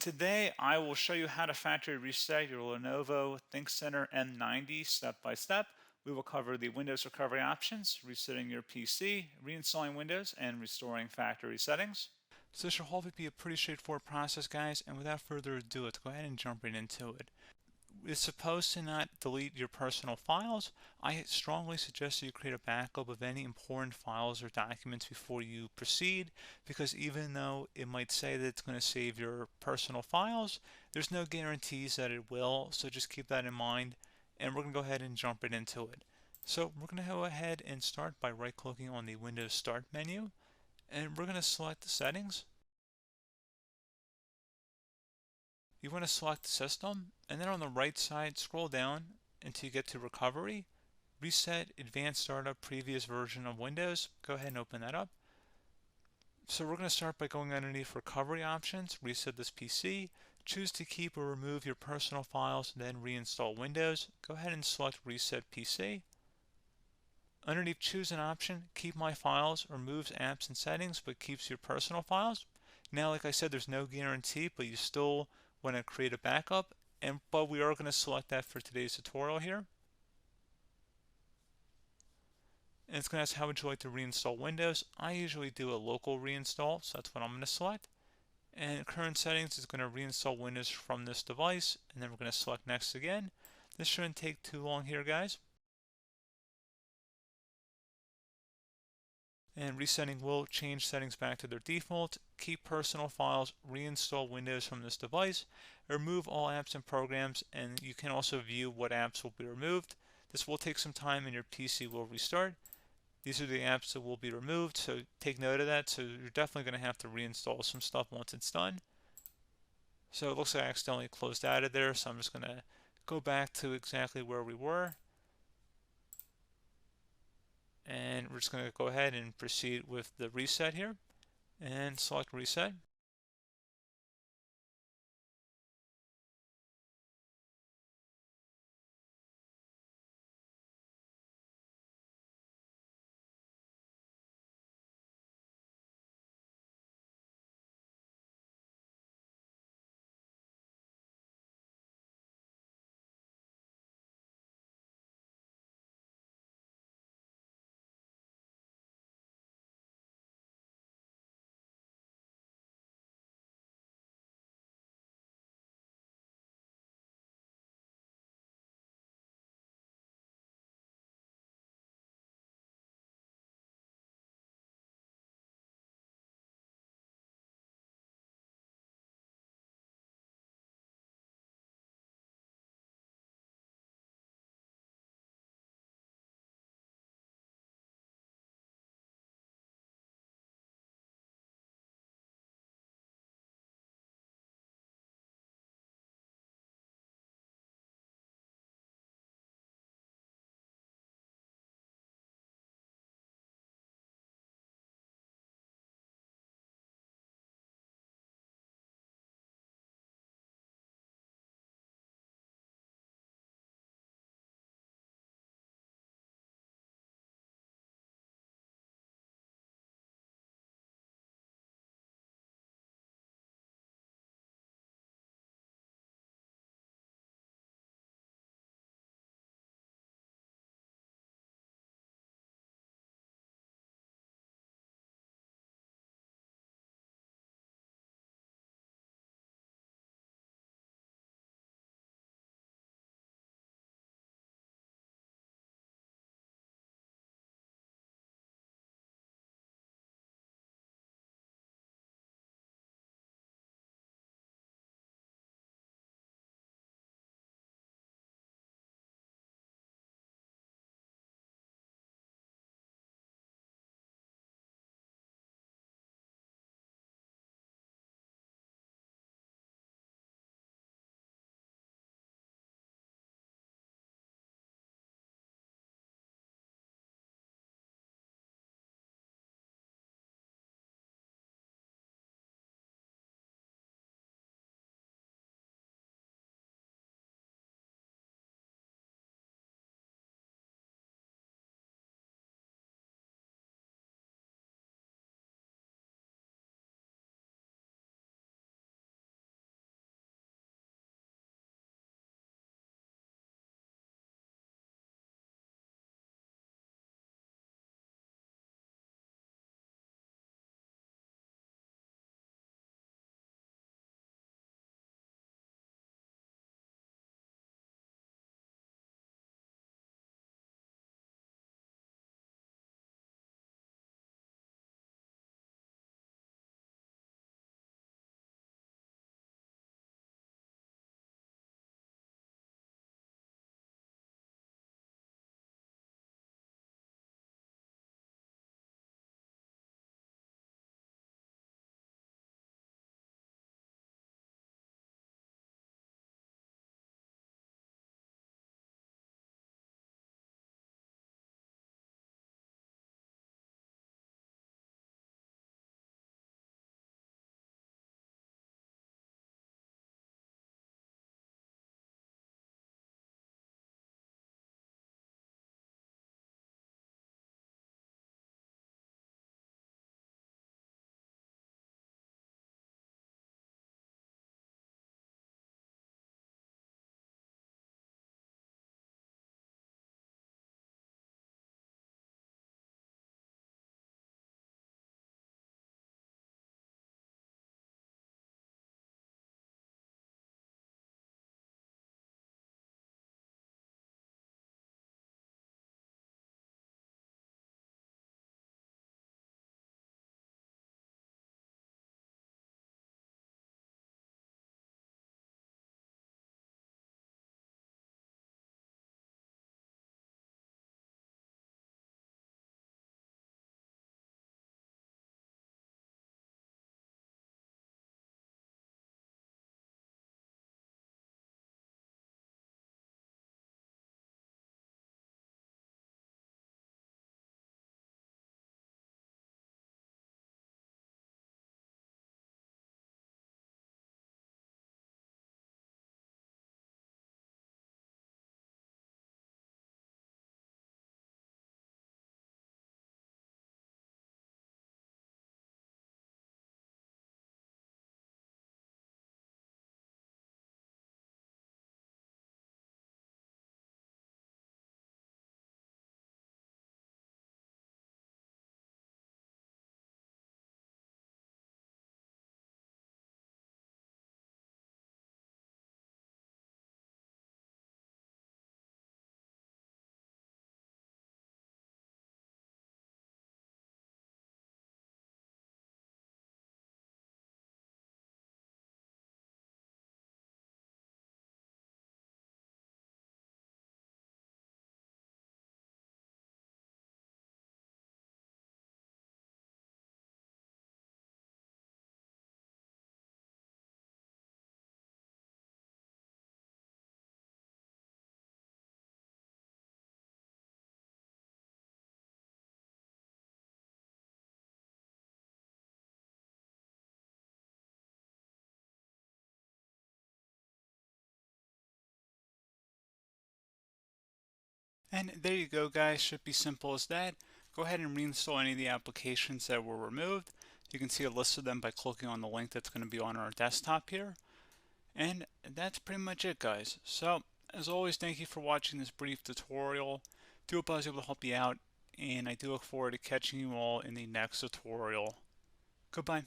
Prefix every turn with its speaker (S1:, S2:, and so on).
S1: Today, I will show you how to factory reset your Lenovo ThinkCentre M90 step by step. We will cover the Windows recovery options, resetting your PC, reinstalling Windows, and restoring factory settings. So this should hopefully be a pretty straightforward process, guys, and without further ado, let's go ahead and jump right into it. It's supposed to not delete your personal files. I strongly suggest that you create a backup of any important files or documents before you proceed, because even though it might say that it's going to save your personal files, there's no guarantees that it will, so just keep that in mind, and we're going to go ahead and jump right into it. So we're going to go ahead and start by right-clicking on the Windows Start menu, and we're going to select the settings. You want to select System, and then on the right side, scroll down until you get to Recovery. Reset Advanced Startup Previous Version of Windows. Go ahead and open that up. So we're going to start by going underneath Recovery Options, reset this PC, choose to keep or remove your personal files, then reinstall Windows. Go ahead and select Reset PC. Underneath Choose an option, Keep My Files removes apps and settings but keeps your personal files. Now, like I said, there's no guarantee, but you still want to create a backup, but we are going to select that for today's tutorial here. And it's going to ask how would you like to reinstall Windows. I usually do a local reinstall, so that's what I'm going to select. And current settings is going to reinstall Windows from this device, and then we're going to select next again. This shouldn't take too long here, guys. And resetting will change settings back to their default, keep personal files, reinstall Windows from this device, remove all apps and programs, and you can also view what apps will be removed. This will take some time and your PC will restart. These are the apps that will be removed, so take note of that. So you're definitely going to have to reinstall some stuff once it's done. So it looks like I accidentally closed out of there, so I'm just going to go back to exactly where we were. And we're just going to go ahead and proceed with the reset here and select reset. And there you go, guys. Should be simple as that. Go ahead and reinstall any of the applications that were removed. You can see a list of them by clicking on the link that's going to be on our desktop here. And that's pretty much it, guys. So, as always, thank you for watching this brief tutorial. Do hope I was able to help you out, and I do look forward to catching you all in the next tutorial. Goodbye.